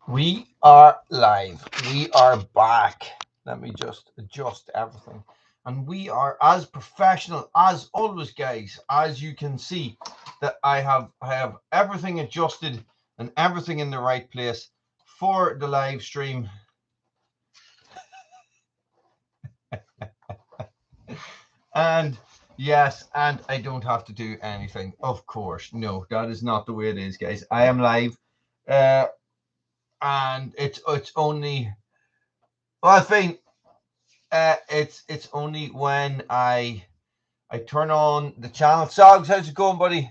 We are live. We are back. Let me just adjust everything. And we are as professional as always, guys. As you can see, that I have everything adjusted and everything in the right place for the live stream. And yes, and I don't have to do anything. Of course, no, that is not the way it is, guys. I am live. And it's only, well, I think it's only when I turn on the channel. Sogs, how's it going, buddy?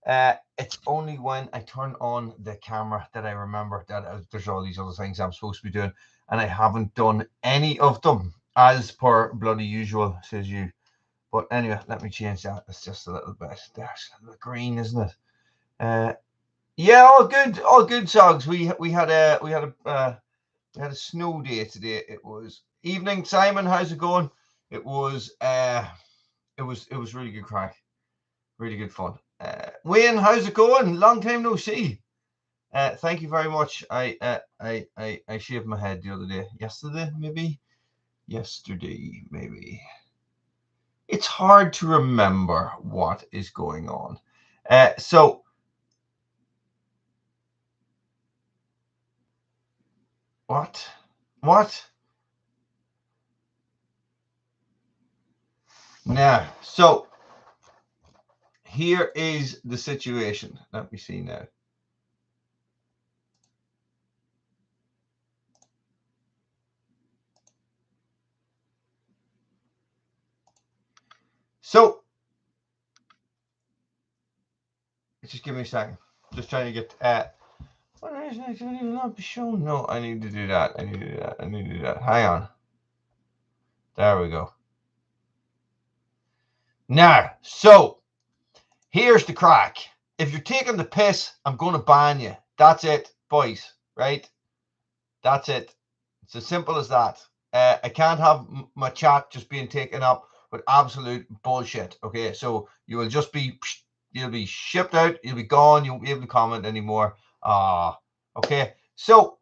It's only when I turn on the camera that I remember that there's all these other things I'm supposed to be doing, and I haven't done any of them as per bloody usual, says you. But anyway, let me change that. It's just a little bit. There's a little green, isn't it? Yeah, all good, Sogs. We had a snow day today. It was evening. Simon, how's it going? It was really good crack, really good fun. Wayne, how's it going? Long time no see. Thank you very much. I shaved my head the other day. Yesterday, maybe. It's hard to remember what is going on. So what? Now, so here is the situation. Let me see now. So just give me a second. Just trying to get what reason activity will not be shown? No, I need to do that. I need to do that. Hang on. There we go. Now, so here's the crack. If you're taking the piss, I'm going to ban you. That's it, boys. Right? That's it. It's as simple as that. I can't have my chat just being taken up with absolute bullshit. Okay, so you will just be, you'll be shipped out. You'll be gone. You won't be able to comment anymore. Okay. So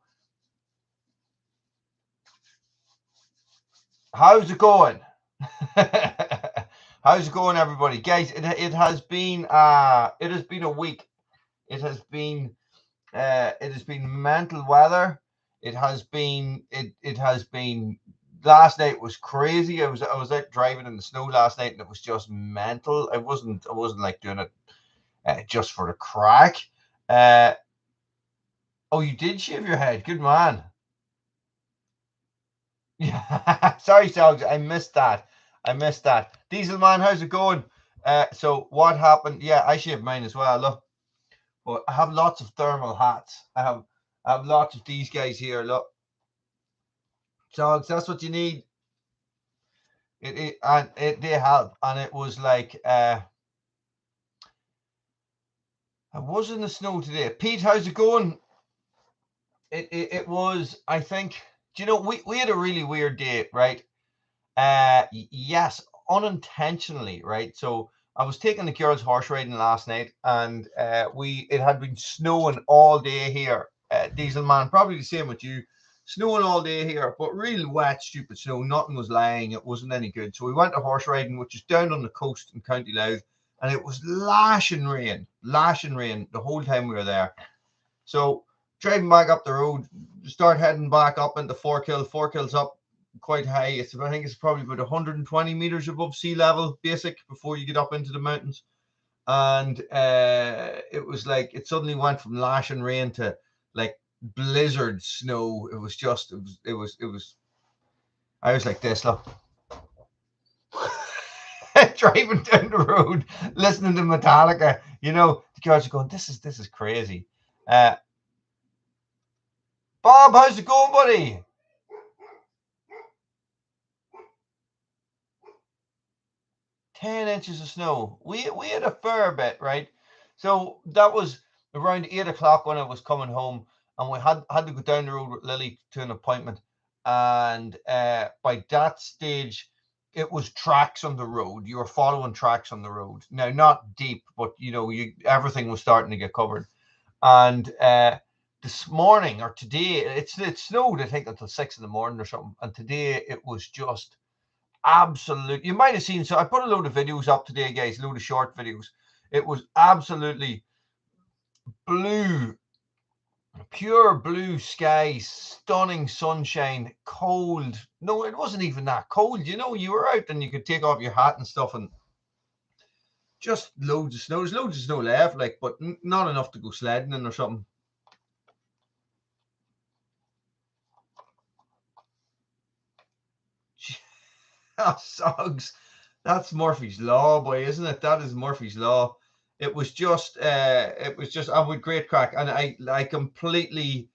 how's it going? How's it going, everybody? Guys, it has been a week. It has been mental weather. It has been last night was crazy. I was out driving in the snow last night and it was just mental. I wasn't like doing it just for the crack. Oh, you did shave your head. Good man. Yeah. Sorry, Sogs. I missed that. Diesel man, how's it going? So what happened? Yeah, I shaved mine as well. Look, but I have lots of thermal hats. I have lots of these guys here. Look, Sogs, that's what you need. They help, and it was like I was in the snow today. Pete, how's it going? It was, I think. Do you know we had a really weird day, right? Yes, unintentionally, right? So I was taking the girls horse riding last night, and it had been snowing all day here. Diesel man, probably the same with you. Snowing all day here, but real wet, stupid snow. Nothing was lying. It wasn't any good. So we went to horse riding, which is down on the coast in County Louth, and it was lashing rain the whole time we were there. So driving back up the road, start heading back up into Forkill. Forkill's up quite high. I think it's probably about 120 meters above sea level, basic, before you get up into the mountains. And it was like it suddenly went from lashing rain to like blizzard snow. It was just it was I was like this, look. Driving down the road, listening to Metallica, you know, the girls are going, this is crazy. Bob, how's it going, buddy? 10 inches of snow. We had a fair bit, right? So that was around 8 o'clock when I was coming home, and we had to go down the road with Lily to an appointment. And by that stage, it was tracks on the road. You were following tracks on the road. Now, not deep, but you know, everything was starting to get covered. And this morning or today, it snowed, I think, until 6 in the morning or something. And today it was just absolute. You might have seen, so I put a load of videos up today, guys, a load of short videos. It was absolutely blue, pure blue skies, stunning sunshine, cold. No, it wasn't even that cold. You know, you were out and you could take off your hat and stuff, and just loads of snow. There's loads of snow left, like, but not enough to go sledding in or something. Sogs. That's Murphy's Law, boy, isn't it? That is Murphy's Law. It was just, and with great crack. And I completely,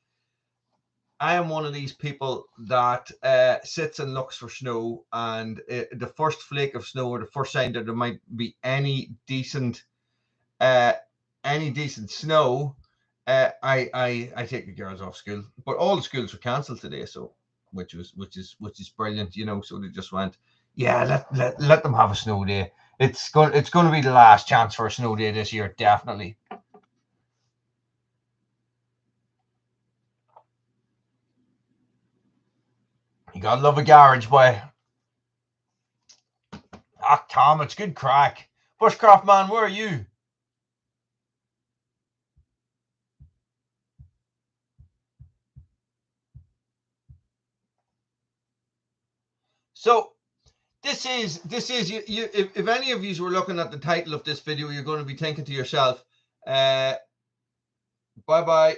I am one of these people that sits and looks for snow, and the first flake of snow or the first sign that there might be any decent snow, I take the girls off school. But all the schools were cancelled today, so which is brilliant, you know. So they just went, yeah, let them have a snow day. It's going to be the last chance for a snow day this year, definitely. You gotta love a garage, boy. Ah, Tom, it's good crack. Bushcraft man, where are you? So this is you if any of you were looking at the title of this video, you're going to be thinking to yourself, bye bye.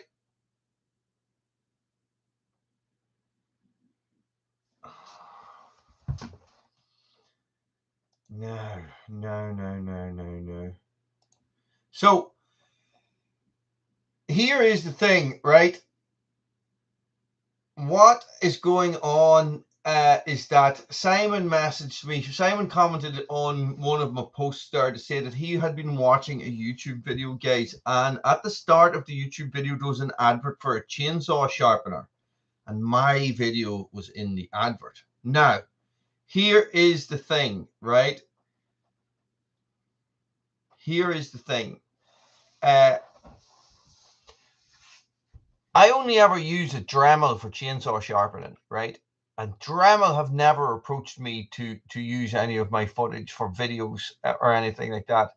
No. So here is the thing, right? What is going on is that Simon messaged me. Simon commented on one of my posts there to say that he had been watching a YouTube video, guys, and at the start of the YouTube video there was an advert for a chainsaw sharpener, and my video was in the advert. Now, here is the thing, right? Here is the thing. I only ever use a Dremel for chainsaw sharpening, right? And Dremel have never approached me to use any of my footage for videos or anything like that.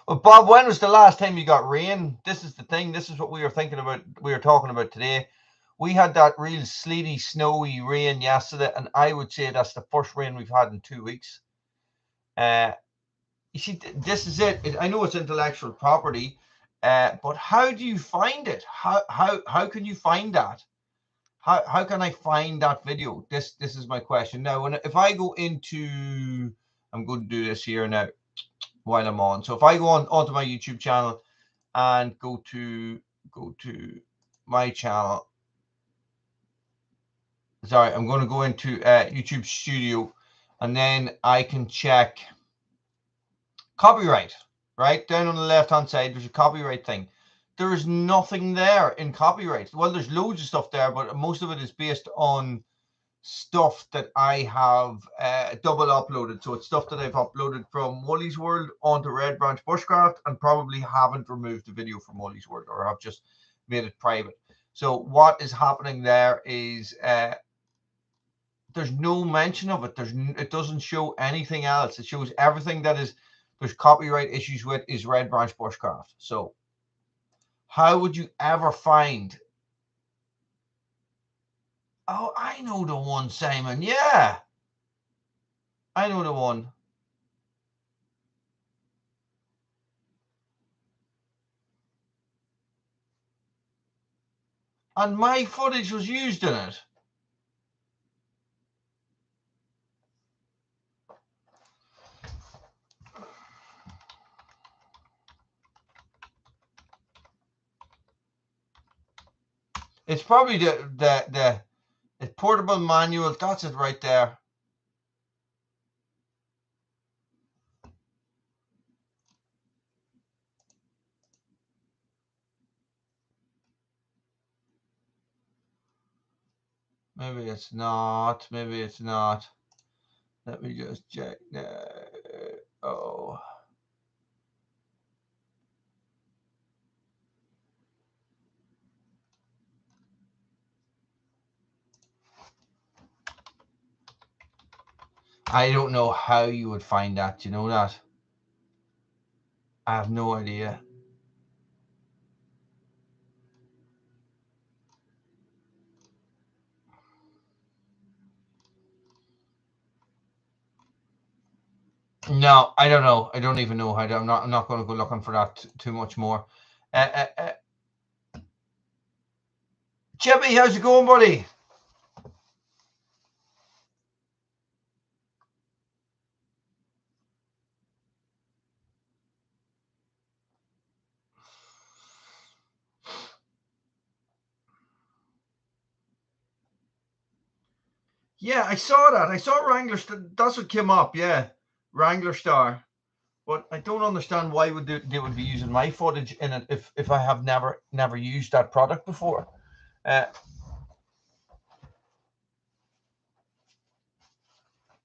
Well, Bob, when was the last time you got rain? This is the thing. This is what we were thinking about. We were talking about today. We had that real sleety, snowy rain yesterday, and I would say that's the first rain we've had in 2 weeks. You see, this is it. I know it's intellectual property, but how do you find it? How can you find that? How can I find that video? This is my question. Now, if I go into, I'm going to do this here now while I'm on. So if I go onto my YouTube channel and go to my channel. Sorry, I'm going to go into YouTube Studio, and then I can check copyright. Right down on the left hand side, there's a copyright thing. There is nothing there in copyright. Well, there's loads of stuff there, but most of it is based on stuff that I have double uploaded. So it's stuff that I've uploaded from Woolly's World onto Red Branch Bushcraft, and probably haven't removed the video from Woolly's World, or have just made it private. So what is happening there is there's no mention of it. It doesn't show anything else. It shows everything that is there's copyright issues with is Red Branch Bushcraft. So how would you ever find? Oh, I know the one, Simon. Yeah, I know the one. And my footage was used in it. It's probably the portable manual. That's it right there. Maybe it's not. Maybe it's not. Let me just check. Oh. I don't know how you would find that. Do you know that? I have no idea. No, I don't know. I don't even know how to. I'm not going to go looking for that too much more. Chippy, how's it going, buddy? Yeah, I saw that. I saw Wrangler. That's what came up. Yeah, Wrangler Star. But I don't understand why would they would be using my footage in it if I have never used that product before.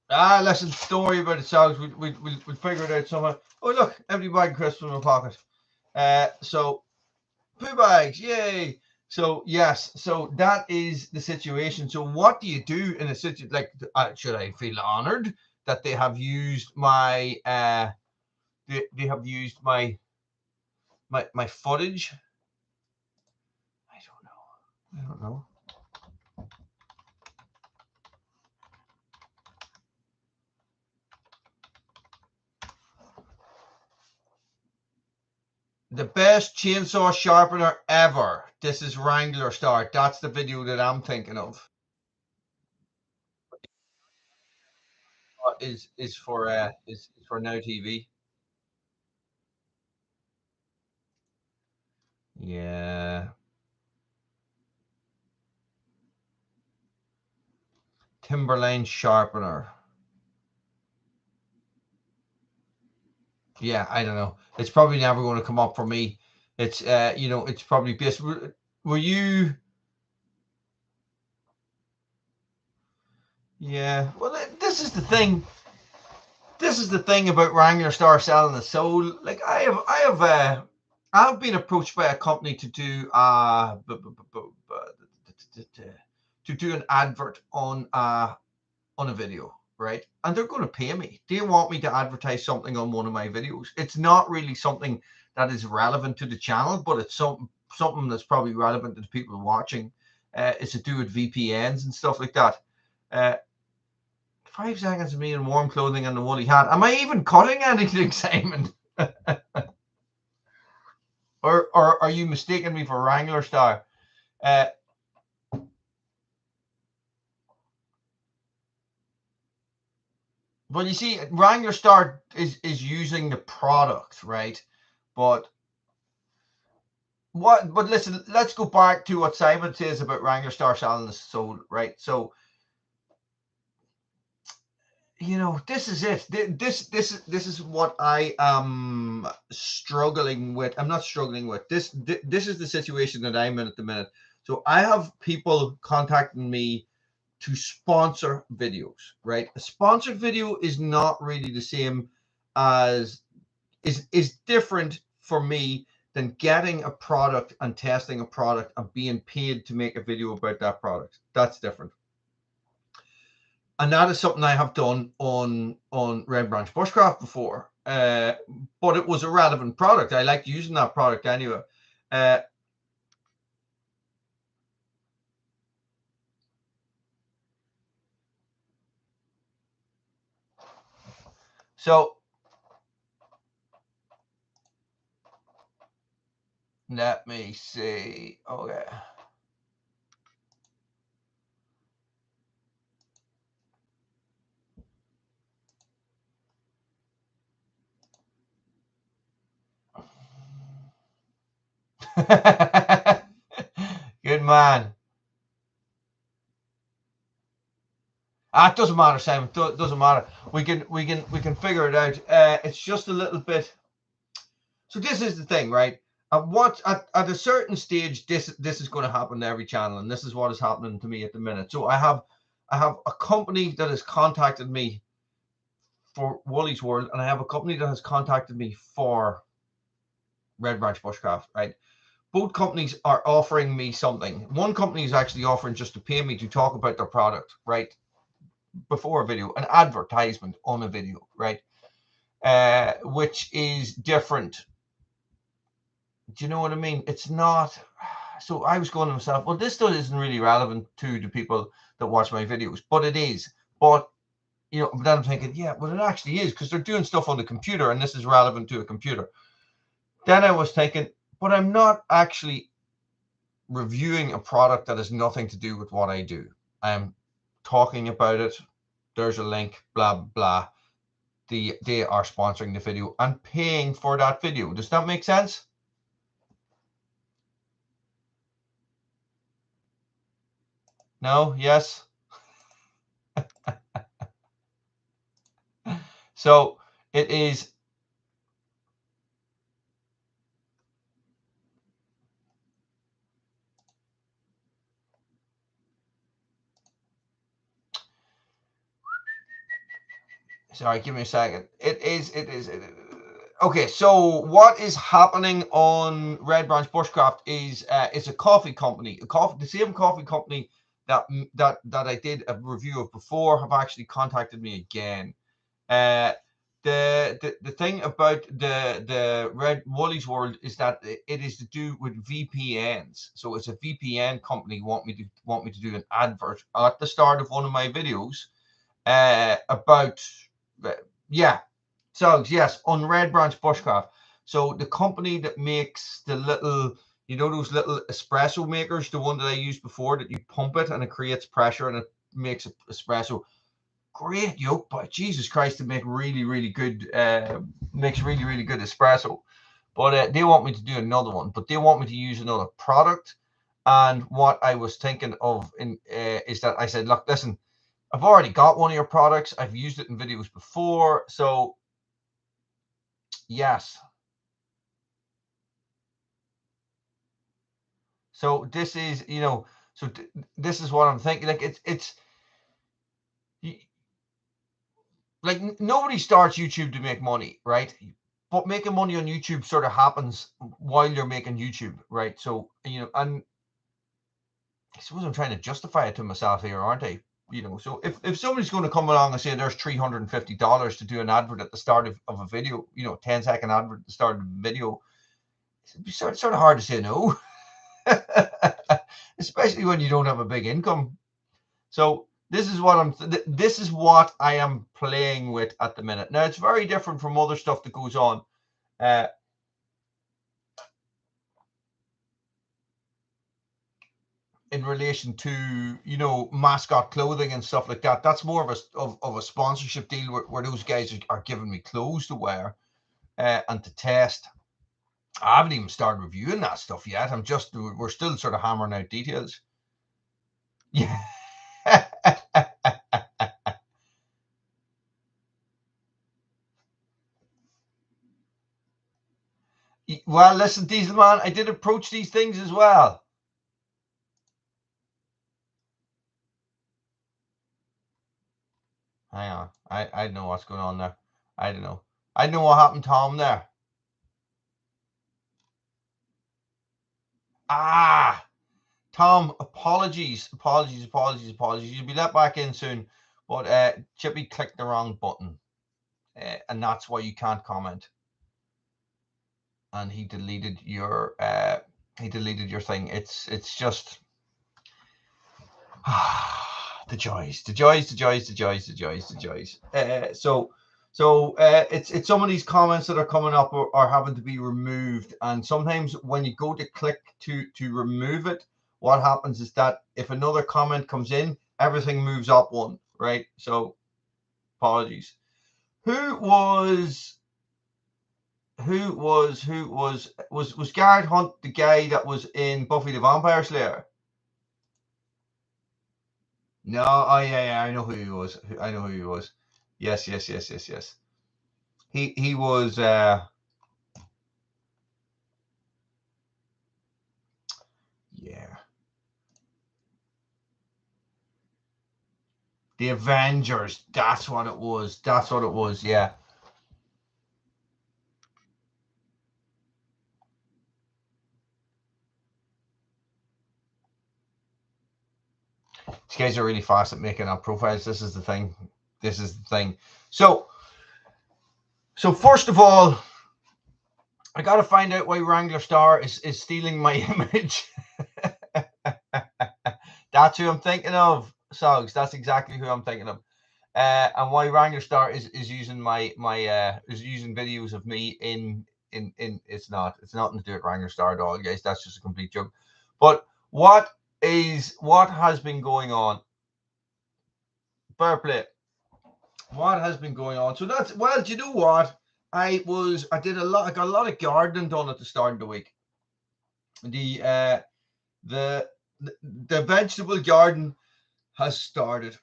Listen, don't worry about it, Sogs. We'll figure it out somehow. Oh, look, empty bag of crisps in my pocket. So, poo bags, yay. So, yes, so that is the situation. So, what do you do in a situation like, should I feel honored that they have used my, they have used my footage? I don't know. The best chainsaw sharpener ever. This is Wrangler Star. That's the video that I'm thinking of. Is for Now TV. Yeah. Timberline sharpener. Yeah, I don't know. It's probably never going to come up for me. It's it's probably based. Were you? Yeah. Well, this is the thing. This is the thing about Wrangler Star selling the soul. Like I've been approached by a company to do to do an advert on a video, right? And they're going to pay me. They want me to advertise something on one of my videos. It's not really something that is relevant to the channel, but it's something that's probably relevant to the people watching. It's to do with VPNs and stuff like that. 5 seconds of me in warm clothing and a woolly hat. Am I even cutting anything, Simon? or are you mistaking me for Wrangler Star? Well, you see, Wrangler Star is using the product, right? But listen, let's go back to what Simon says about Wrangler Star selling the soul, right? So, this is it. This is what I am struggling with. I'm not struggling with this. This is the situation that I'm in at the minute. So I have people contacting me to sponsor videos, right? A sponsored video is not really the same as is different for me than getting a product and testing a product and being paid to make a video about that product. That's different. And that is something I have done on Red Branch Bushcraft before. But it was a relevant product. I liked using that product anyway. So let me see. Okay. Good man. It doesn't matter, Simon. Doesn't matter. We can figure it out. It's just a little bit. So this is the thing, right? At a certain stage, this is going to happen to every channel, and this is what is happening to me at the minute. So I have a company that has contacted me for Woolly's World, and I have a company that has contacted me for Red Branch Bushcraft, right? Both companies are offering me something. One company is actually offering just to pay me to talk about their product, right? before a video, an advertisement on a video, right? Which is different. Do you know what I mean? It's not. So I was going to myself, well, this still isn't really relevant to the people that watch my videos, but it is. But you know, but then I'm thinking, yeah, well, it actually is, because they're doing stuff on the computer, and this is relevant to a computer. Then I was thinking, but I'm not actually reviewing a product that has nothing to do with what I do. I'm talking about it. There's a link, blah blah. They are sponsoring the video and paying for that video. Does that make sense? No? Yes? So it is. Sorry, give me a second. It is. Okay, so what is happening on Red Branch Bushcraft is it's a coffee company. The same coffee company that I did a review of before have actually contacted me again. The thing about the Red Woolies World is that it is to do with VPNs. So it's a VPN company want me to do an advert at the start of one of my videos about yeah. So yes, on Red Branch Bushcraft. So the company that makes the little, you know, those little espresso makers, the one that I used before, that you pump it and it creates pressure and it makes espresso. Great yoke, but Jesus Christ, to make really, really good, makes really, really good espresso. But they want me to do another one, but they want me to use another product. And what I was thinking of is that I said, look, listen, I've already got one of your products. I've used it in videos before. So yes. So this is, you know, so this is what I'm thinking. Like it's like nobody starts YouTube to make money, right? But making money on YouTube sort of happens while you're making YouTube, right? So, you know, and I suppose I'm trying to justify it to myself here, aren't I? You know, so if somebody's going to come along and say there's $350 to do an advert at the start of a video, you know, 10-second advert at the start of a video, it'd be sort of hard to say no. Especially when you don't have a big income. So this is what I am playing with at the minute. Now it's very different from other stuff that goes on. In relation to, you know, mascot clothing and stuff like that. That's more of a sponsorship deal where those guys are giving me clothes to wear and to test. I haven't even started reviewing that stuff yet. We're still sort of hammering out details. Yeah. Well, listen, Dieselman, I did approach these things as well. Hang on. I don't know what's going on there. I don't know. I don't know what happened, Tom, there. Ah, Tom, apologies. You'll be let back in soon. But Chippy clicked the wrong button. And that's why you can't comment. And he deleted your thing. It's just the joys. So it's some of these comments that are coming up are having to be removed, and sometimes when you go to click to remove it, what happens is that if another comment comes in, everything moves up one, right? So apologies. Who was Garrett Hunt the guy that was in Buffy the Vampire Slayer? No, oh yeah, I know who he was. Yes. He was yeah. The Avengers. That's what it was. Yeah. These guys are really fast at making up profiles. This is the thing. This is the thing. So first of all, I got to find out why Wrangler Star is stealing my image. That's who I'm thinking of, Sogs. That's exactly who I'm thinking of. And why Wrangler Star is using my is using videos of me in it's nothing to do with Wrangler Star at all, guys. That's just a complete joke. But what has been going on? Fair play. What has been going on? So that's, well, do you know what? I got a lot of gardening done at the start of the week. The vegetable garden has started.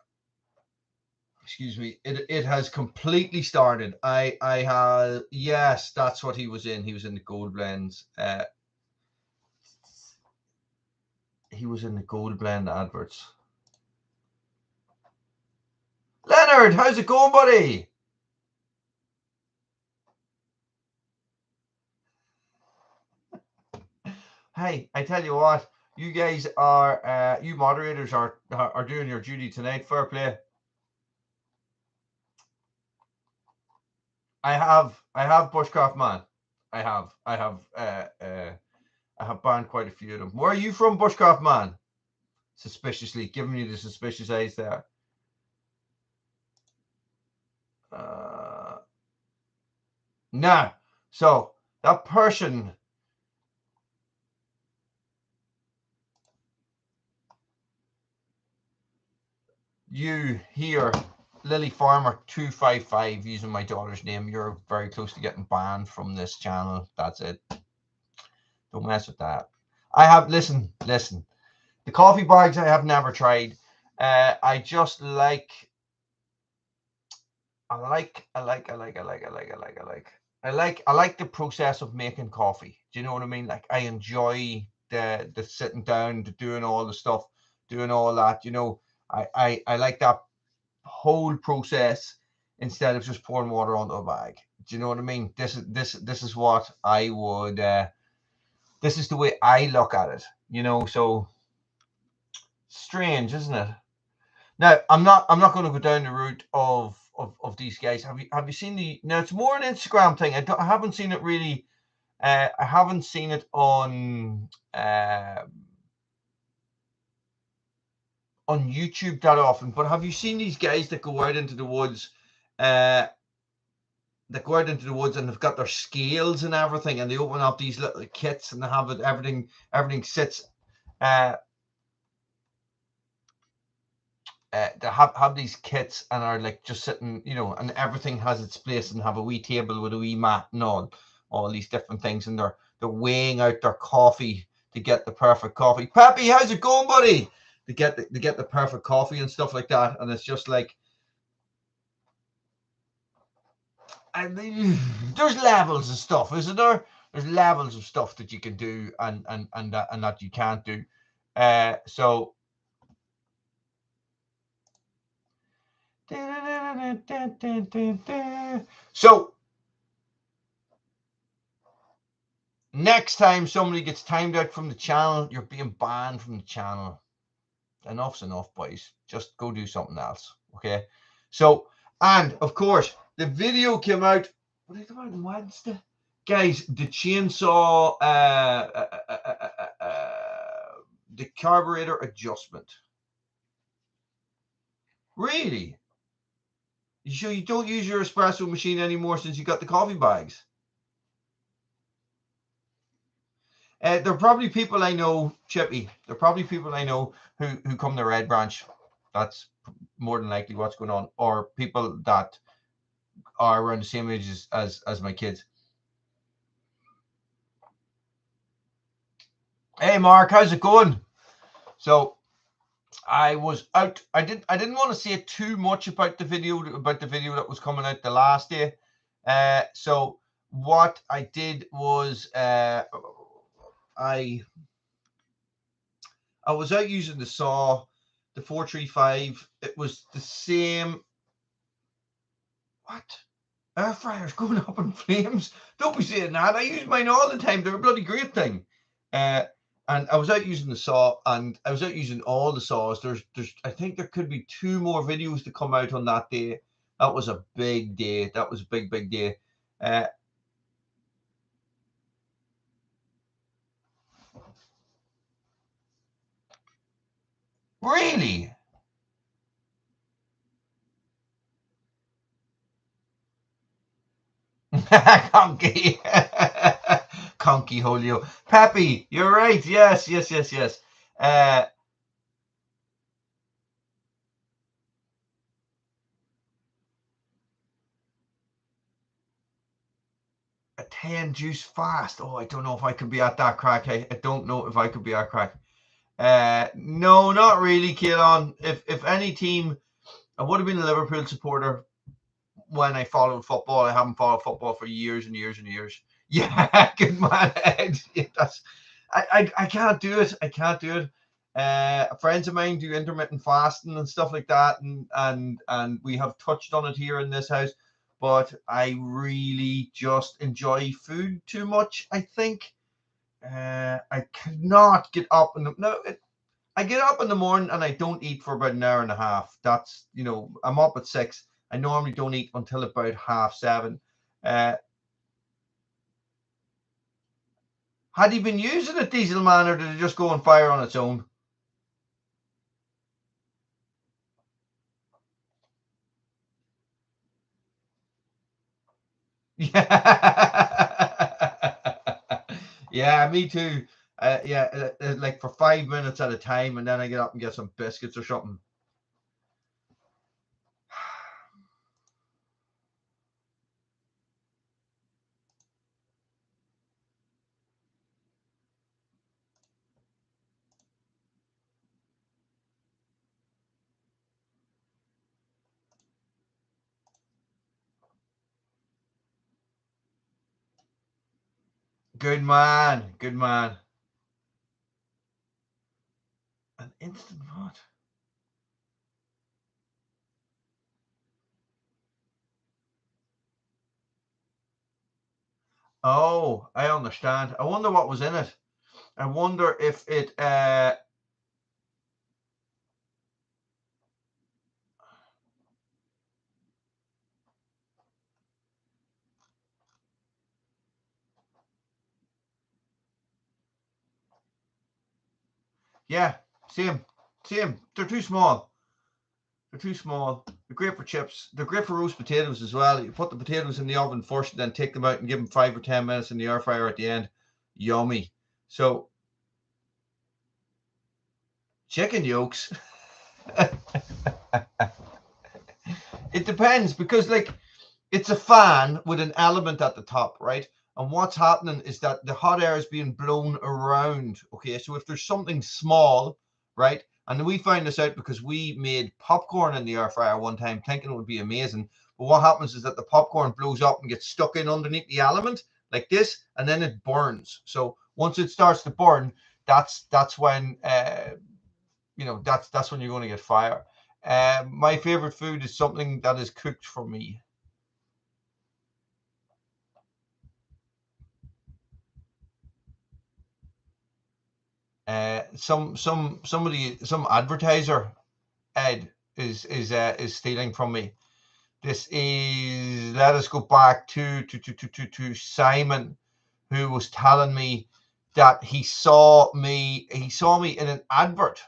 Excuse me. It has completely started. I have, yes, that's what he was in. He was in the Gold Blends. He was in the Gold Blend adverts. Leonard, how's it going, buddy? Hey, I tell you what, you guys are, you moderators are doing your duty tonight. Fair play. I have Bushcraft Man. I have banned quite a few of them. Where are you from, Bushcraft Man? Suspiciously, giving me the suspicious eyes there. Nah. So that person. You here, Lily Farmer 255, using my daughter's name. You're very close to getting banned from this channel. That's it. Don't mess with that. I have, listen. The coffee bags I have never tried. I just like. I like the process of making coffee. Do you know what I mean? Like, I enjoy the sitting down, the doing all the stuff, doing all that. You know, I like that whole process instead of just pouring water onto a bag. Do you know what I mean? This is what I would. This is the way I look at it. You know, so strange, isn't it? Now, I'm not going to go down the route of these guys. Have you seen the? Now, it's more an Instagram thing. I haven't seen it really. I haven't seen it on YouTube that often. But have you seen these guys that go out into the woods? That go out into the woods and they've got their scales and everything, and they open up these little kits and they have it. Everything sits. They have these kits and are like just sitting, you know, and everything has its place, and have a wee table with a wee mat and all these different things, and they're weighing out their coffee to get the perfect coffee. Pappy, how's it going, buddy? To get the perfect coffee and stuff like that, and it's just like, and there's levels of stuff, isn't there? There's levels of stuff that you can do and that you can't do. So. So next time somebody gets timed out from the channel, you're being banned from the channel. Enough's enough, boys. Just go do something else. Okay. So, and of course, the video came out. What did it come out on Wednesday? Guys, the chainsaw, the carburetor adjustment. Really? So you don't use your espresso machine anymore since you got the coffee bags? There are probably people I know, Chippy. There are probably people I know who come to Red Branch. That's more than likely what's going on. Or people that are around the same age as my kids. Hey Mark, how's it going? So I was out. I didn't want to say too much about the video that was coming out the last day. So what I did was I was out using the saw, the 435. It was the same. What? Air fryer's going up in flames? Don't be saying that. I use mine all the time. They're a bloody great thing. And I was out using the saw, and I was out using all the saws. There's I think there could be 2 more videos to come out on that day. That was a big day. That was a big day. Uh, really? Conky. Conky Julio. Peppy, you're right. Yes. Uh, a 10 juice fast. Oh, I don't know if I could be at that crack. I don't know if I could be at crack. No, not really, Keelan. If any team, I would have been a Liverpool supporter when I followed football. I haven't followed football for years and years and years. Yeah, good man, Ed. Yeah, I can't do it. I can't do it. Friends of mine do intermittent fasting and stuff like that, and we have touched on it here in this house. But I really just enjoy food too much. I think I cannot get up in the no. I get up in the morning and I don't eat for about an hour and a half. That's, I'm up at 6. I normally don't eat until about 7:30. Had he been using a diesel man, or did it just go on fire on its own? Yeah. Yeah, me too. Yeah, like for 5 minutes at a time, and then I get up and get some biscuits or something. Good man. Good man. An instant pot. Oh, I understand. I wonder what was in it. I wonder if it yeah, same. Same. They're too small. They're too small. They're great for chips. They're great for roast potatoes as well. You put the potatoes in the oven first, and then take them out and give them 5 or 10 minutes in the air fryer at the end. Yummy. So chicken yolks. It depends, because like it's a fan with an element at the top, right? And what's happening is that the hot air is being blown around. Okay, so if there's something small, right? And we found this out because we made popcorn in the air fryer one time, thinking it would be amazing. But what happens is that the popcorn blows up and gets stuck in underneath the element like this, and then it burns. So once it starts to burn, that's when that's when you're going to get fire. My favorite food is something that is cooked for me. Some advertiser, Ed, is stealing from me. This is, let us go back to Simon, who was telling me that he saw me in an advert.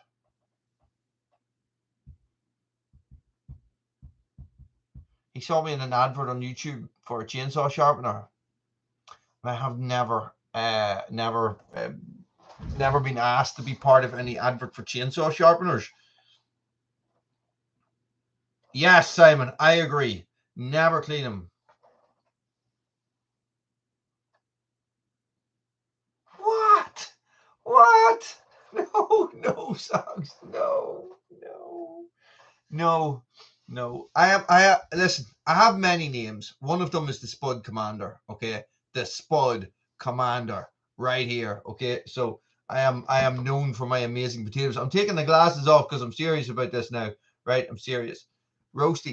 He saw me in an advert on YouTube for a chainsaw sharpener. I have never been asked to be part of any advert for chainsaw sharpeners. Yes, Simon, I agree. Never clean them. What? What? No, socks. No. Listen, I have many names. One of them is the Spud Commander. Okay, the Spud Commander, right here. Okay, so I am known for my amazing potatoes. I'm taking the glasses off because I'm serious about this now. Right, I'm serious. Roast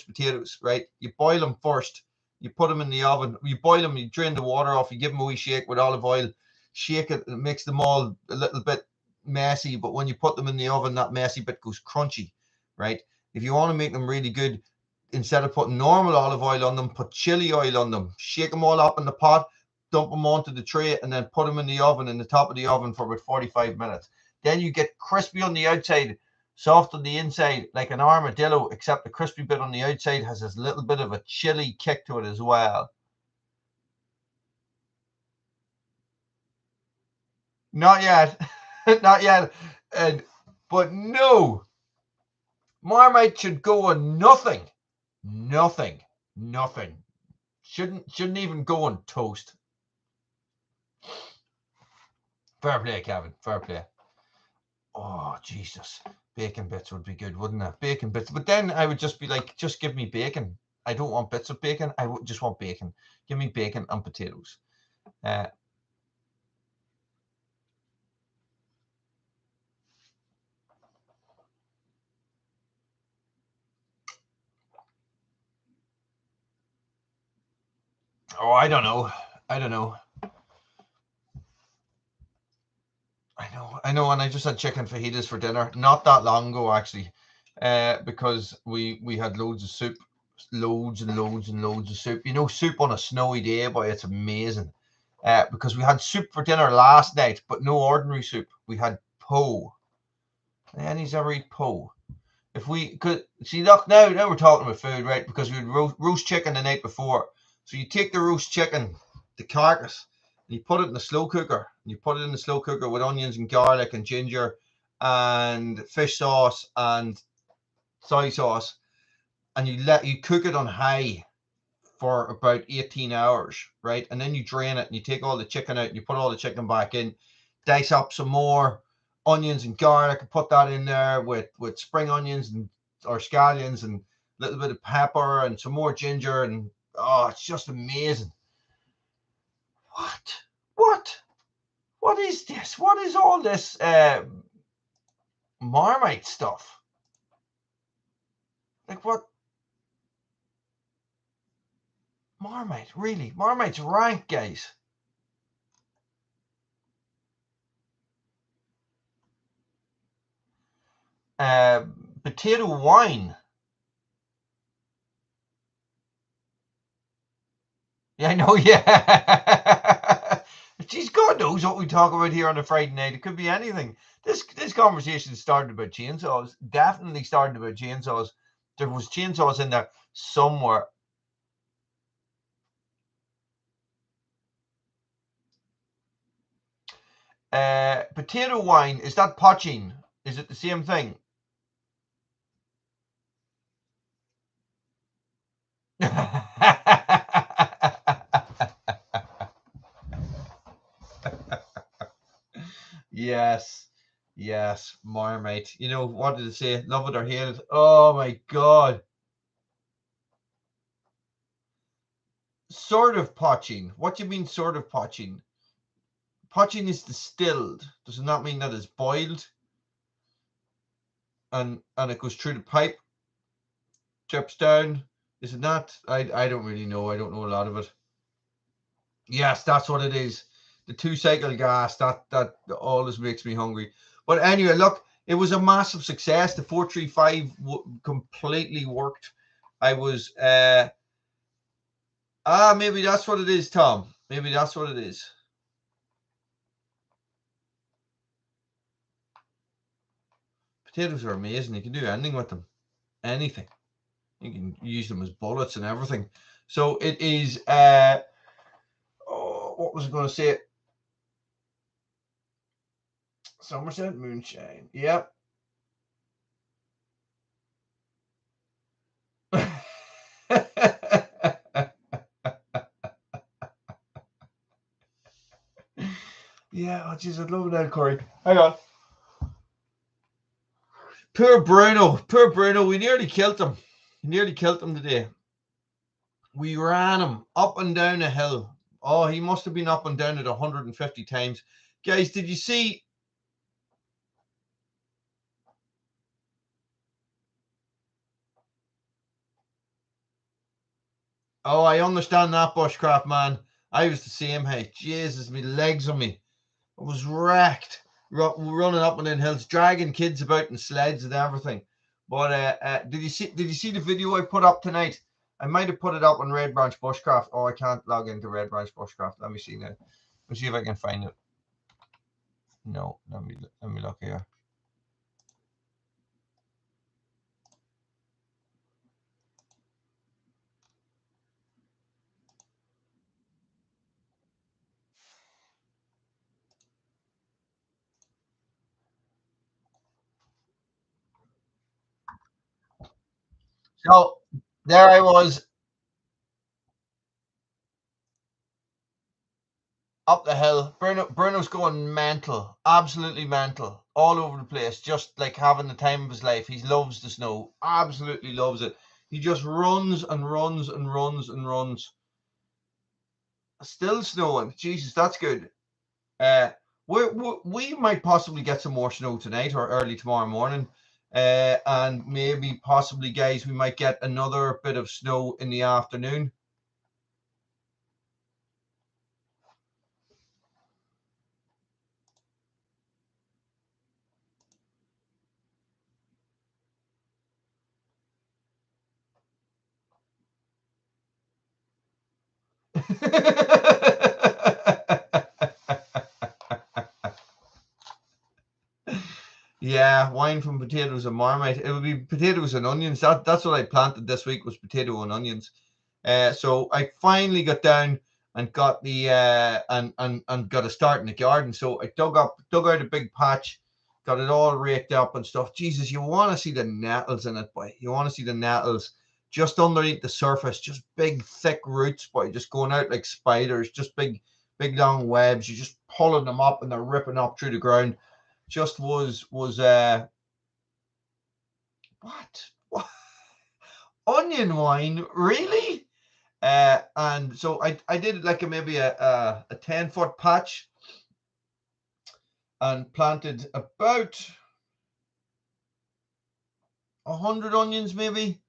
potatoes. Right, you boil them first. You put them in the oven. You boil them. You drain the water off. You give them a wee shake with olive oil. shake it, it makes them all a little bit messy, but when you put them in the oven, that messy bit goes crunchy, right? If you want to make them really good, instead of putting normal olive oil on them, put chili oil on them. Shake them all up in the pot, dump them onto the tray, and then put them in the oven, in the top of the oven for about 45 minutes. Then you get crispy on the outside, soft on the inside, like an armadillo, except the crispy bit on the outside has this little bit of a chili kick to it as well. Not yet. Not yet. But no. Marmite should go on nothing. Nothing. Nothing. Shouldn't even go on toast. Fair play, Kevin. Fair play. Oh, Jesus. Bacon bits would be good, wouldn't it? Bacon bits. But then I would just be like, just give me bacon. I don't want bits of bacon. I just want bacon. Give me bacon and potatoes. Oh, I don't know. I don't know. I know, and I just had chicken fajitas for dinner not that long ago, actually, because we had loads of soup, loads and loads and loads of soup. You know, soup on a snowy day, boy, it's amazing. Because we had soup for dinner last night, but no ordinary soup. We had po. Annie's ever eat po? If we could see, look, now we're talking about food, right? Because we had roast chicken the night before. So you take the roast chicken, the carcass, and you put it in the slow cooker. And you put it in the slow cooker with onions and garlic and ginger and fish sauce and soy sauce, and you cook it on high for about 18 hours, right? And then you drain it and you take all the chicken out and you put all the chicken back in, dice up some more onions and garlic and put that in there with spring onions or scallions and a little bit of pepper and some more ginger, and oh, it's just amazing. What is this? What is all this Marmite stuff? Like what? Marmite, really? Marmite's rank, guys. Potato wine. Yeah, I know, yeah. Geez, God knows what we talk about here on a Friday night. It could be anything. This conversation started about chainsaws. Definitely started about chainsaws. There was chainsaws in there somewhere. Potato wine, is that poaching? Is it the same thing? Yes, Marmite. You know, what did it say? Love it or hate it? Oh my God. Sort of poaching. What do you mean, sort of poaching? Poaching is distilled. Does it not mean that it's boiled? And it goes through the pipe, drips down. Is it not? I don't really know. I don't know a lot of it. Yes, that's what it is. The 2-cycle gas, that always makes me hungry. But anyway, look, it was a massive success. The 435 completely worked. I was maybe that's what it is, Tom. Maybe that's what it is. Potatoes are amazing. You can do anything with them. Anything. You can use them as bullets and everything. So it is what was I going to say? Somerset moonshine. Yep. Yeah, oh jeez, I'd love that, Corey. Hang on. Poor Bruno, we nearly killed him. We nearly killed him today. We ran him up and down a hill. Oh, he must have been up and down it 150 times. Guys, did you see? Oh, I understand that, bushcraft man. I was the same height. Jesus, me legs on me. I was wrecked running up and down hills, dragging kids about in sleds and everything. But did you see the video I put up tonight? I might have put it up on Red Branch Bushcraft. Oh, I can't log into Red Branch Bushcraft. Let me see now. Let's see if I can find it. No, let me look here. So there I was up the hill. Bruno's going mental, absolutely mental, all over the place, just like having the time of his life. He loves the snow, absolutely loves it. He just runs and runs and runs and runs. Still snowing. Jesus, that's good. We might possibly get some more snow tonight or early tomorrow morning. And maybe possibly, guys, we might get another bit of snow in the afternoon. Yeah, wine from potatoes and marmite. It would be potatoes and onions. That's what I planted this week, was potato and onions. So I finally got down and got the and got a start in the garden. So I dug out a big patch, got it all raked up and stuff. Jesus, you want to see the nettles in it, boy. You want to see the nettles just underneath the surface, just big thick roots, boy, just going out like spiders, just big long webs. You're just pulling them up and they're ripping up through the ground. Just was what? Onion wine, really? And so I did like maybe a 10-foot patch and planted about 100 onions, maybe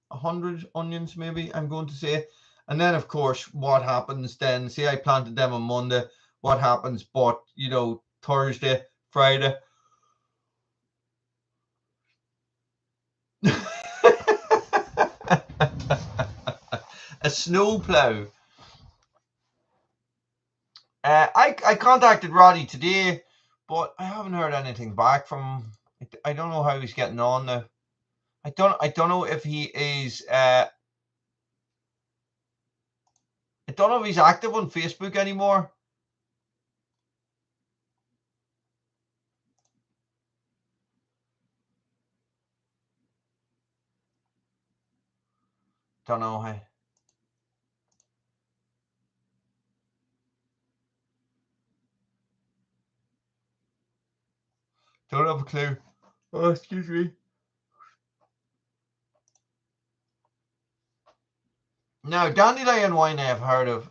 100 onions, maybe, I'm going to say. And then, of course, what happens then? Say I planted them on Monday. What happens? But Thursday, Friday. A snow plow. I contacted Roddy today, but I haven't heard anything back from him. I don't know how he's getting on now. I don't know if he is. I don't know if he's active on Facebook anymore. Don't know. Hey. Don't have a clue. Oh, excuse me. Now, dandelion wine I have heard of.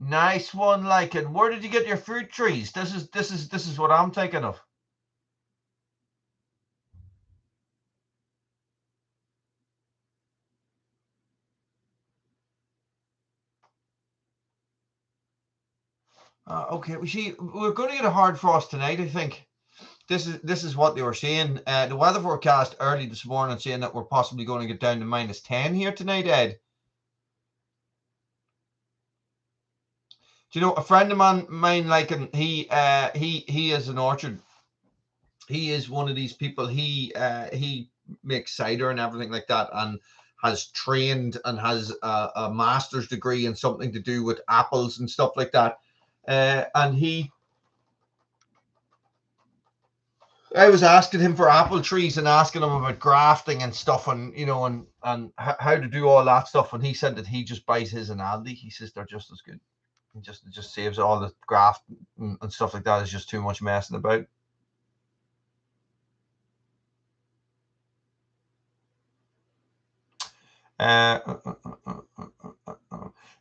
Nice one, like it. Where did you get your fruit trees? This is what I'm thinking of. Okay, we're going to get a hard frost tonight, I think. This is what they were saying. The weather forecast early this morning saying that we're possibly going to get down to -10 here tonight, Ed. Do you know a friend of mine like him? He is an orchard. He is one of these people. He makes cider and everything like that, and has trained and has a master's degree in something to do with apples and stuff like that. And I was asking him for apple trees and asking him about grafting and stuff, and and how to do all that stuff. And he said that he just buys his in Aldi. He says they're just as good. It just saves all the graft and stuff like that. Is just too much messing about.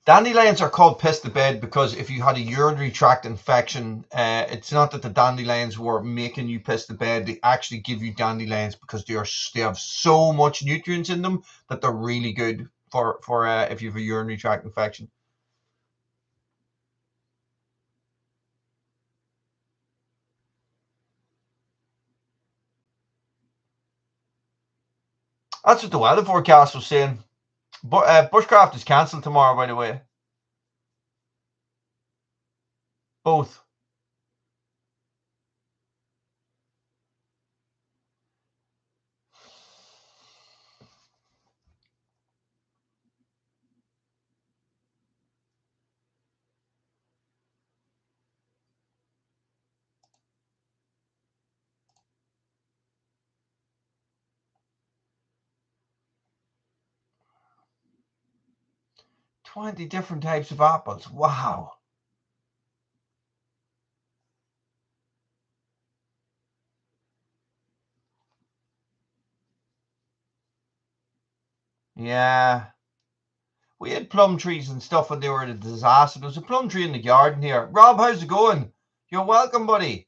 Dandelions are called piss the bed because if you had a urinary tract infection, it's not that the dandelions were making you piss the bed. They actually give you dandelions because they have so much nutrients in them that they're really good for if you have a urinary tract infection. That's what the weather forecast was saying. But bushcraft is cancelled tomorrow, by the way. Both. $20 different types of apples. Wow. Yeah. We had plum trees and stuff when they were a disaster. There was a plum tree in the garden here. Rob, how's it going? You're welcome, buddy.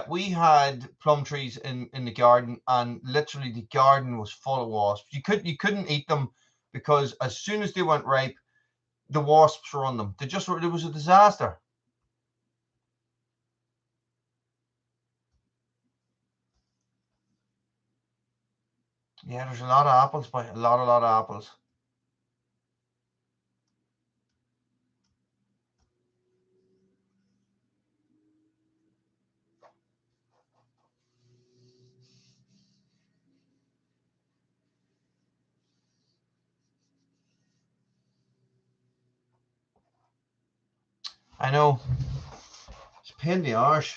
We had plum trees in the garden, and literally the garden was full of wasps. You couldn't eat them because as soon as they went ripe, the wasps were on them. It was a disaster. Yeah, there's a lot of apples, but a lot of apples. I know. It's a pain in the arse.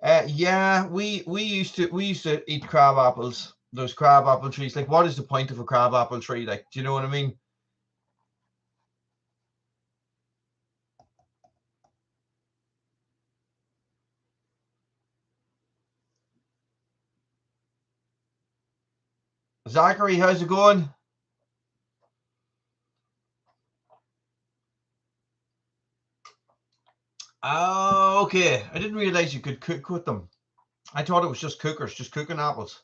Yeah, we used to eat crab apples. Those crab apple trees. Like, what is the point of a crab apple tree? Like, do you know what I mean? Zachary, how's it going? Oh, okay. I didn't realize you could cook with them. I thought it was just cookers, just cooking apples.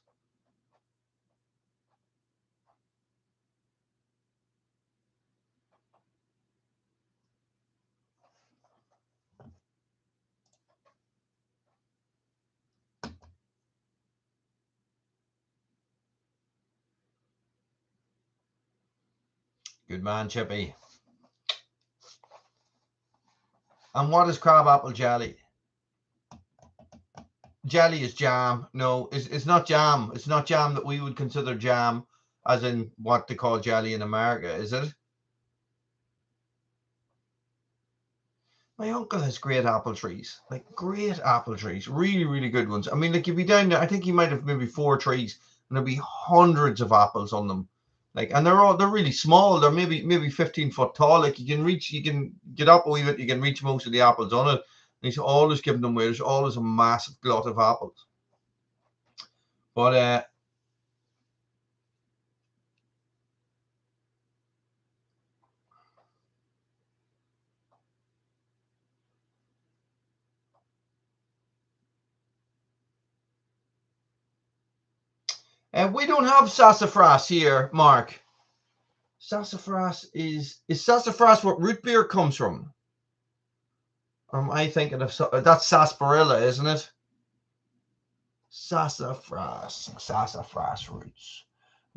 Good man, Chippy. And what is crab apple jelly? Jelly is jam. No, it's not jam. It's not jam that we would consider jam, as in what they call jelly in America, is it? My uncle has great apple trees, like great apple trees, really, really good ones. I mean, like you'd be down there, I think he might have maybe 4 trees, and there'd be hundreds of apples on them. Like, and they're really small. They're maybe 15 foot tall. Like you can get up a wee bit, you can reach most of the apples on it. And he's always giving them away. There's always a massive glut of apples. But we don't have sassafras here, Mark. Sassafras is sassafras what root beer comes from? Or am I thinking of that's sarsaparilla, isn't it? Sassafras roots.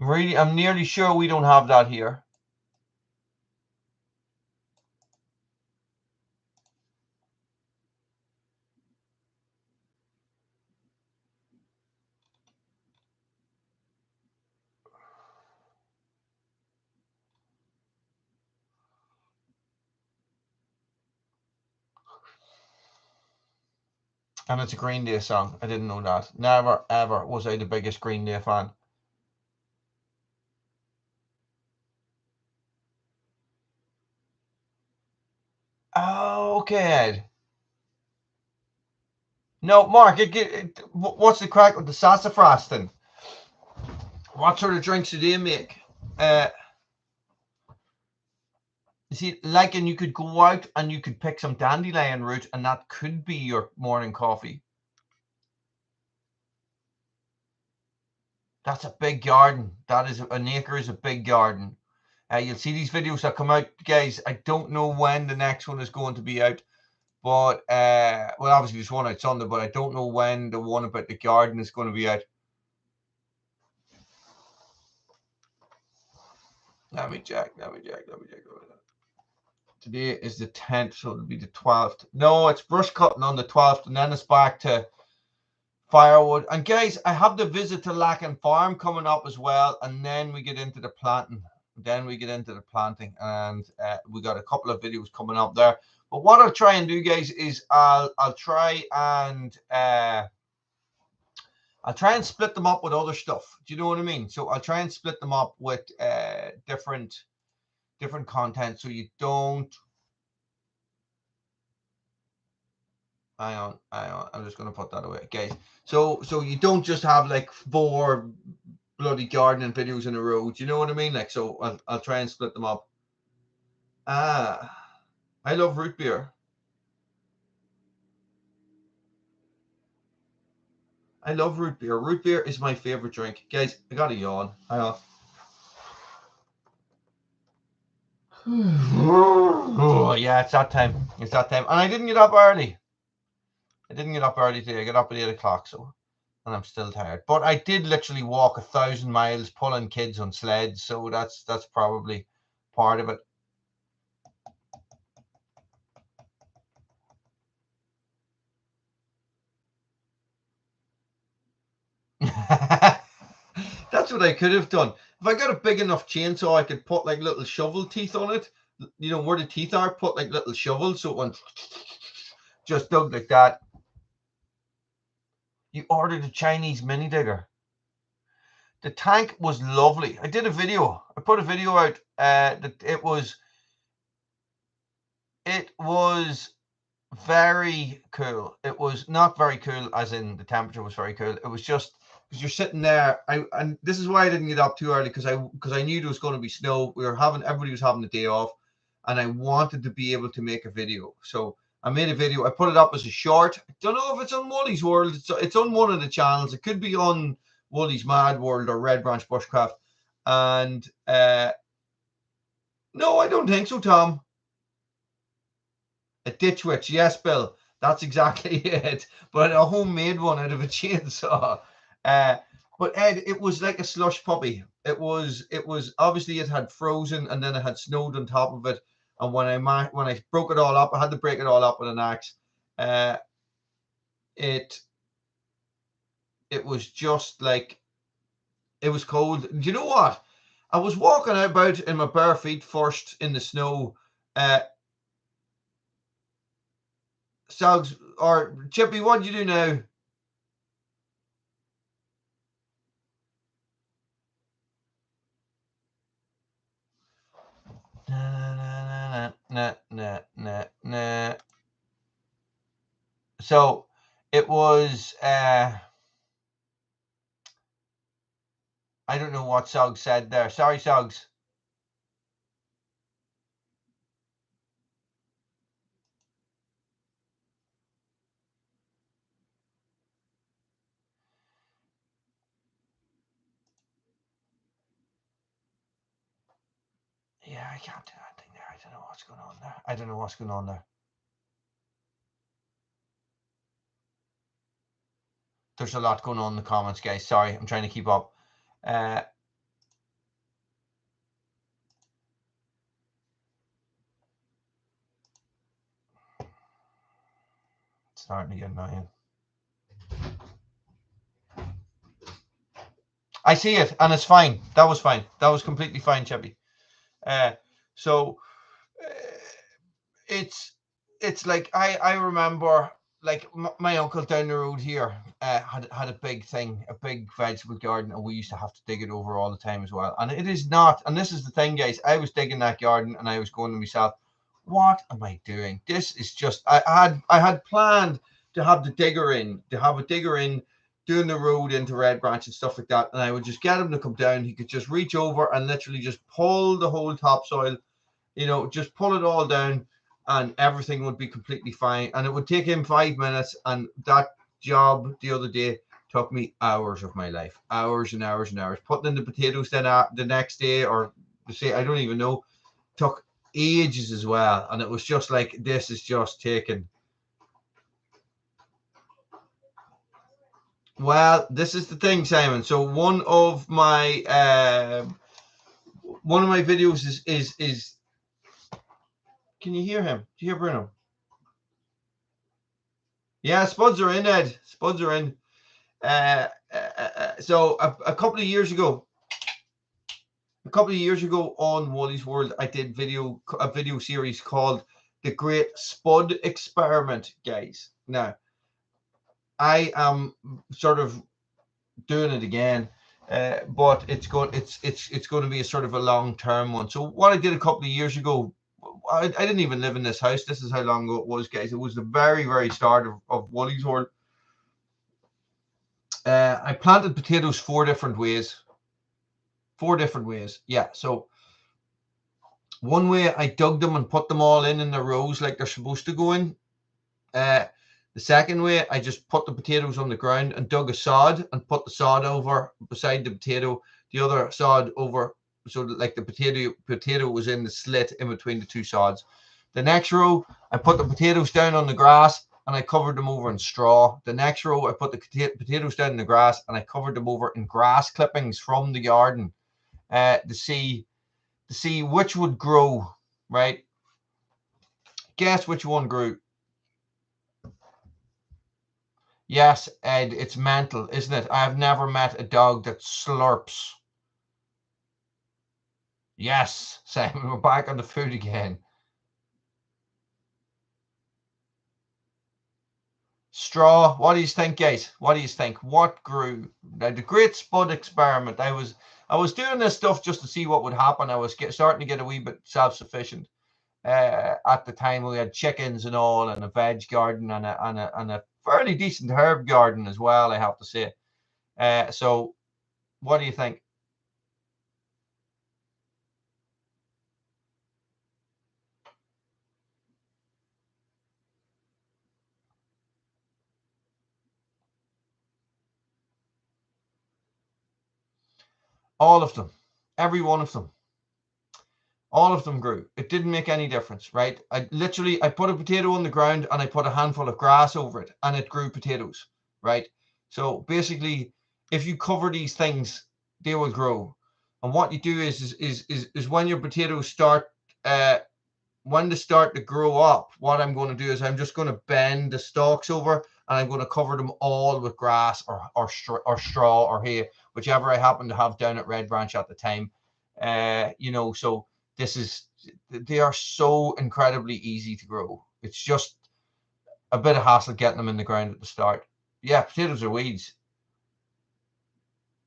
I'm nearly sure we don't have that here. And it's a Green Day song. I didn't know that. Never, ever was I the biggest Green Day fan. Oh, okay. No, Mark, what's the crack with the sassafras then? What sort of drinks do they make? see, like, and you could go out and you could pick some dandelion root, and that could be your morning coffee. That's a big garden. That is an acre is a big garden. You'll see these videos that come out, guys. I don't know when the next one is going to be out, but well, obviously this one out Sunday, but I don't know when the one about the garden is going to be out. Let me check. Today is the 10th, so it'll be the 12th. No, it's brush cutting on the 12th, and then it's back to firewood. And guys, I have the visit to Lacken Farm coming up as well, and then we get into the planting. And we got a couple of videos coming up there. But what I'll try and do, guys, is I'll try and split them up with other stuff. Do you know what I mean? So I'll try and split them up with different content, so you don't. Hang on. I'm just gonna put that away, guys. So you don't just have like 4 bloody gardening videos in a row. Do you know what I mean? Like, so I'll try and split them up. I love root beer. I love root beer. Root beer is my favorite drink, guys. I got a yawn. Oh yeah, it's that time. And I didn't get up early. Today. I got up at 8 o'clock, and I'm still tired. But I did literally walk 1,000 miles pulling kids on sleds, so that's probably part of it. That's what I could have done. If I got a big enough chainsaw, I could put like little shovel teeth on it. You know where the teeth are, put like little shovels, so it went just dug like that. You ordered a Chinese mini digger. The tank was lovely. I did a video. I put a video out. That it was very cool. It was not very cool, as in the temperature was very cool. It was just because you're sitting there. And this is why I didn't get up too early, because I knew there was going to be snow. Everybody was having the day off, and I wanted to be able to make a video. So I made a video. I put it up as a short. I don't know if it's on Wooly's World. It's on one of the channels. It could be on Wooly's Mad World or Red Branch Bushcraft. And no, I don't think so, Tom. A ditch witch, yes, Bill. That's exactly it. But a homemade one out of a chainsaw. But Ed, it was like a slush puppy. It was obviously it had frozen, and then it had snowed on top of it. And when I broke it all up, I had to break it all up with an axe. It was just like, it was cold. Do you know what? I was walking about in my bare feet first in the snow. Suggs or Chippy, what do you do now? Nah. So it was I don't know what Suggs said there. Sorry, Suggs. Yeah, I can't do anything there. I don't know what's going on there. There's a lot going on in the comments, guys. Sorry, I'm trying to keep up. It's starting to get annoying. I see it, and it's fine. That was fine. That was completely fine, Chippy. So it's like I remember, like my uncle down the road here had a big vegetable garden, and we used to have to dig it over all the time as well. And it is not, and this is the thing, guys, I was digging that garden and I was going to myself, what am I doing? This is just, I had planned to have a digger in doing the road into Red Branch and stuff like that, and I would just get him to come down. He could just reach over and literally just pull the whole topsoil You know, just pull it all down and everything would be completely fine. And it would take him 5 minutes. And that job the other day took me hours of my life, hours and hours and hours. Putting in the potatoes then the next day, or say, I don't even know, took ages as well. And it was just like, this is just taking. Well, this is the thing, Simon. So one of my videos is can you hear him? Do you hear Bruno? Yeah, spuds are in, Ed. Spuds are in. So a couple of years ago on Wally's World, I did a video series called The Great Spud Experiment, guys. Now, I am sort of doing it again, but it's going to be a sort of a long-term one. So what I did a couple of years ago, I didn't even live in this house. This is how long ago it was, guys. It was the very, very start of Wally's World. I planted potatoes 4 different ways. 4 different ways. Yeah. So one way I dug them and put them all in the rows like they're supposed to go in. The second way, I just put the potatoes on the ground and dug a sod and put the sod over beside the potato, the other sod over, so that like the potato was in the slit in between the 2 sods. The next row, I put the potatoes down on the grass and I covered them over in straw. The next row, I put the potatoes down in the grass and I covered them over in grass clippings from the garden to see which would grow, right? Guess which one grew. Yes, Ed, it's mental, isn't it? I've never met a dog that slurps. Yes, Simon, we're back on the food again. Straw, what do you think, guys? What do you think? What grew? Now, the Great Spud Experiment. I was doing this stuff just to see what would happen. I was starting to get a wee bit self-sufficient. At the time, we had chickens and all, and a veg garden, and a fairly decent herb garden as well, I have to say. So what do you think? All of them, every one of them, all of them grew. It didn't make any difference, right? I put a potato on the ground and I put a handful of grass over it and it grew potatoes, right? So basically, if you cover these things, they will grow. And what you do is when your potatoes start, when they start to grow up, what I'm going to do is I'm just going to bend the stalks over and I'm going to cover them all with grass or straw or hay, whichever I happen to have down at Red Branch at the time. You know, so they are so incredibly easy to grow. It's just a bit of hassle getting them in the ground at the start. Yeah, potatoes are weeds.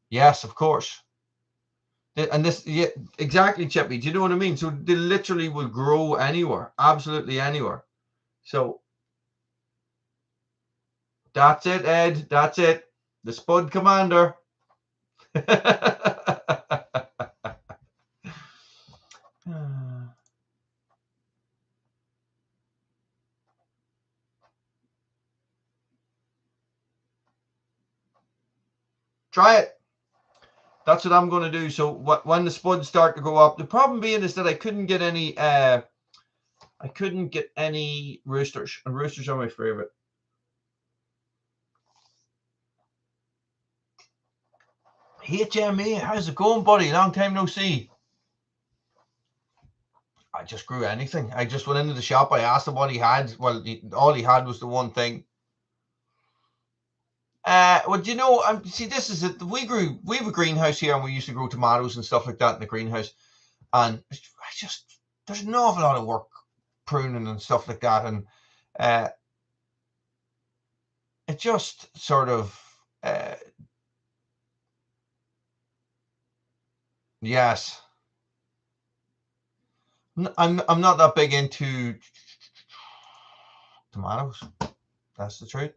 Yes, of course. And this, yeah, exactly, Chippy. Do you know what I mean? So they literally will grow anywhere, absolutely anywhere. So that's it, Ed. That's it. The Spud Commander. Try it. That's what I'm going to do. So when the spuds start to go up, the problem being is that I couldn't get any roosters, and roosters are my favorite. HMA, how's it going, buddy? Long time no see. I just grew anything. I just went into the shop. I asked him what he had. Well, all he had was the one thing. Well, you know, see, this is it. We have a greenhouse here, and we used to grow tomatoes and stuff like that in the greenhouse. And there's an awful lot of work pruning and stuff like that, and it just sort of yes. I'm not that big into tomatoes. That's the truth.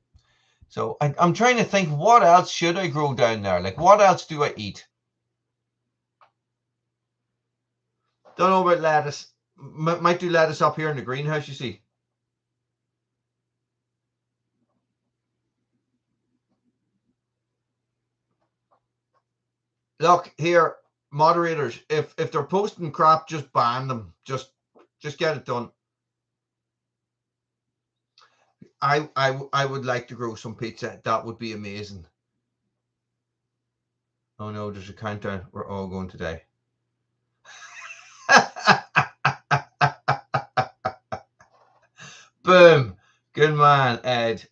So I'm trying to think, what else should I grow down there? Like, what else do I eat? Don't know about lettuce. might do lettuce up here in the greenhouse, you see. Look here, moderators, if they're posting crap, just ban them. Just get it done. I would like to grow some pizza. That would be amazing. Oh no, there's a countdown. We're all going today. Boom. Good man, Ed.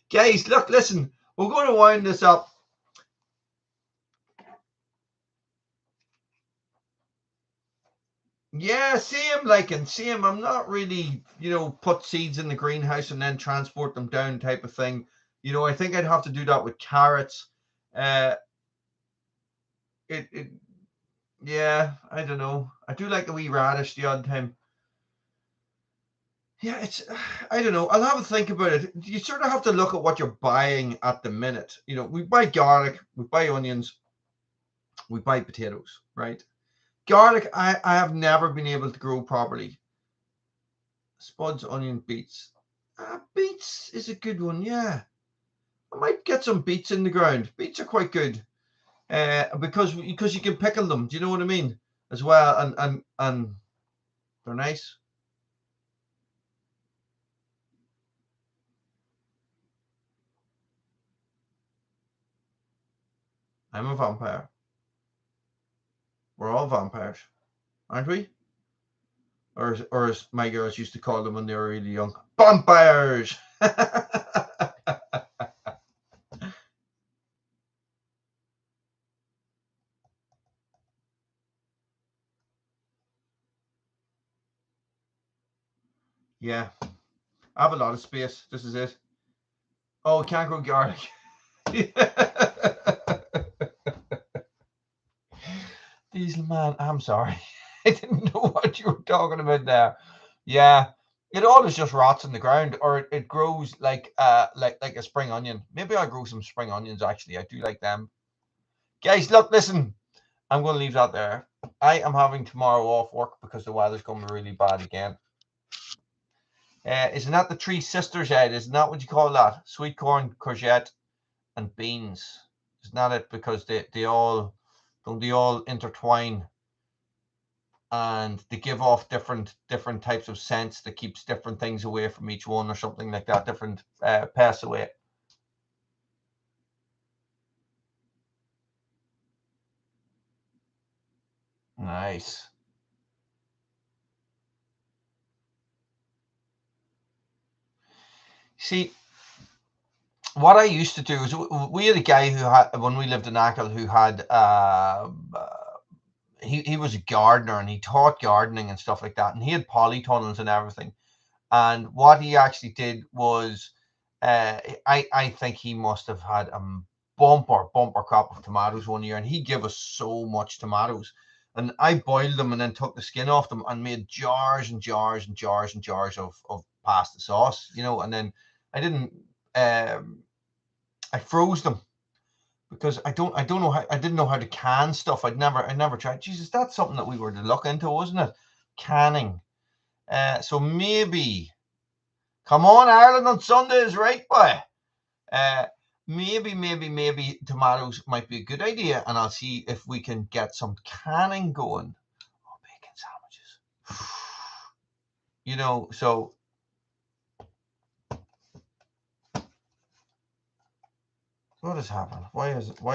Guys, look, listen. We're going to wind this up. Yeah, same. I'm not really, put seeds in the greenhouse and then transport them down type of thing. I think I'd have to do that with carrots. Yeah, I don't know. I do like a wee radish the odd time. Yeah, I don't know. I'll have a think about it. You sort of have to look at what you're buying at the minute. We buy garlic, we buy onions, we buy potatoes, right? Garlic, I have never been able to grow properly. Spuds, onion, beets. Beets is a good one, yeah. I might get some beets in the ground. Beets are quite good. Because you can pickle them. Do you know what I mean? As well, and they're nice. I'm a vampire. We're all vampires, aren't we? Or as my girls used to call them when they were really young, vampires. Yeah, I have a lot of space. This is it. Oh, can't grow garlic. Diesel man, I'm sorry. I didn't know what you were talking about there. Yeah, it always just rots in the ground, or it grows like a spring onion. Maybe I'll grow some spring onions. Actually, I do like them. Guys, look, listen. I'm going to leave that there. I am having tomorrow off work because the weather's going to be really bad again. Isn't that the three sisters, Ed? Isn't that what you call that? Sweet corn, courgette, and beans. Isn't that it? Because they all intertwine, and they give off different types of scents that keeps different things away from each one, or something like that. Different pests away. Nice. See, what I used to do is we had a guy who had, when we lived in Achill, who had he was a gardener, and he taught gardening and stuff like that, and he had polytunnels and everything. And what he actually did was, I think he must have had a bumper crop of tomatoes one year, and he gave us so much tomatoes. And I boiled them and then took the skin off them and made jars and jars and jars and jars of pasta sauce, and then I didn't I froze them because I don't know how, I didn't know how to can stuff. I never tried. Jesus, that's something that we were to look into, wasn't it? Canning. So maybe, come on, Ireland on Sundays, right, boy? Maybe tomatoes might be a good idea, and I'll see if we can get some canning going. Oh, bacon sandwiches. So what has happened? Why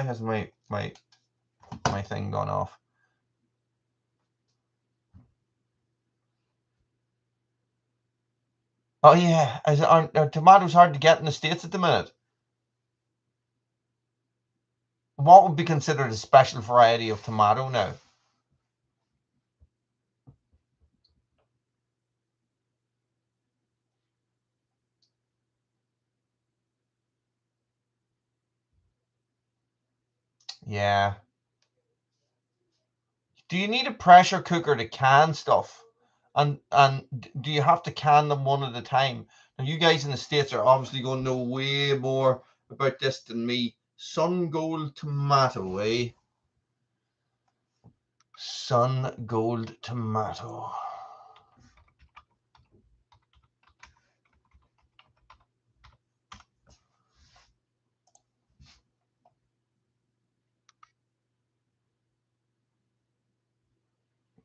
has my thing gone off? Oh yeah, are tomatoes hard to get in the States at the minute? What would be considered a special variety of tomato now? Yeah. Do you need a pressure cooker to can stuff? And do you have to can them one at a time? Now, you guys in the States are obviously going to know way more about this than me. Sun Gold tomato, eh? Sun Gold tomato.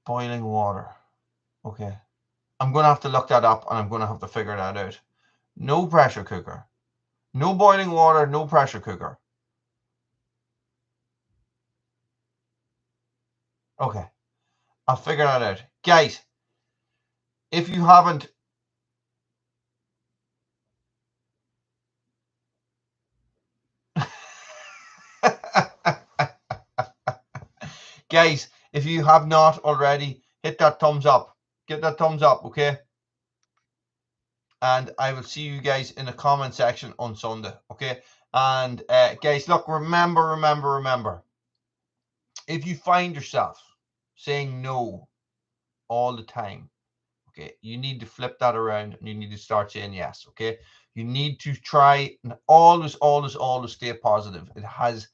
Boiling water. Okay. I'm going to have to look that up and I'm going to have to figure that out. No pressure cooker. No boiling water, no pressure cooker. Okay. I'll figure that out. Guys, if you haven't... Guys, if you have not already, hit that thumbs up. Get that thumbs up, okay? And I will see you guys in the comment section on Sunday, okay? And guys, look, remember, if you find yourself saying no all the time, okay, you need to flip that around and you need to start saying yes, okay? You need to try and always stay positive. It has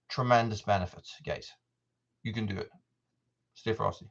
tremendous benefits, guys. You can do it. Stay frosty.